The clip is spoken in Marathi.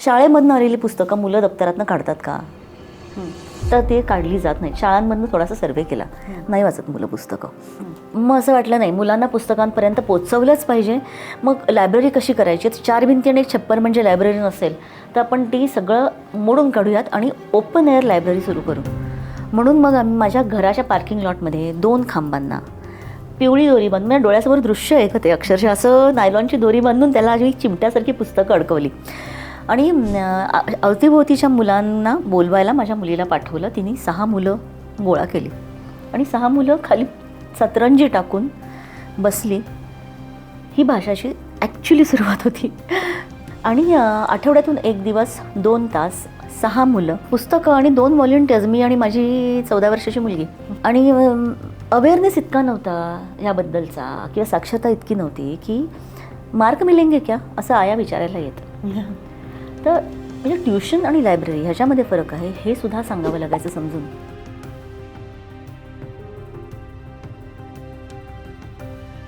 शाळेमधनं आलेली पुस्तकं मुलं दप्तरातनं काढतात का? तर ते काढली जात नाही. शाळांमधनं थोडासा सर्वे केला, नाही वाचत मुलं पुस्तकं. मग असं वाटलं नाही, मुलांना पुस्तकांपर्यंत पोचवलंच पाहिजे. मग लायब्ररी कशी करायची? 4 भिंती आणि एक छप्पर म्हणजे लायब्ररी नसेल तर आपण ती सगळं मोडून काढूयात आणि ओपन एअर लायब्ररी सुरू करू. म्हणून मग आम्ही माझ्या घराच्या पार्किंग लॉटमध्ये 2 खांबांना पिवळी दोरी बांधून, म्हणजे डोळ्यासमोर दृश्य आहे का ते, अक्षरशः असं नायलॉनची दोरी बांधून त्याला अशी चिमट्यासारखी पुस्तकं अडकवली आणि अवतीभोवतीच्या मुलांना बोलवायला माझ्या मुलीला पाठवलं. तिने 6 मुलं गोळा केली आणि 6 मुलं खाली सतरंजी टाकून बसली. ही भाषाची ॲक्च्युली सुरुवात होती. आणि आठवड्यातून 1 दिवस 2 तास 6 मुलं, पुस्तकं आणि 2 व्हॉलंटियर्स, मी आणि माझी 14 वर्षाची मुलगी. आणि अवेअरनेस इतका नव्हता ह्याबद्दलचा किंवा साक्षरता इतकी नव्हती की मार्क मिलेंगे क्या असं आया विचारायला येतं. तर म्हणजे ट्युशन आणि लायब्ररी ह्याच्यामध्ये फरक आहे हे सुद्धा सांगावं लागायचं समजून.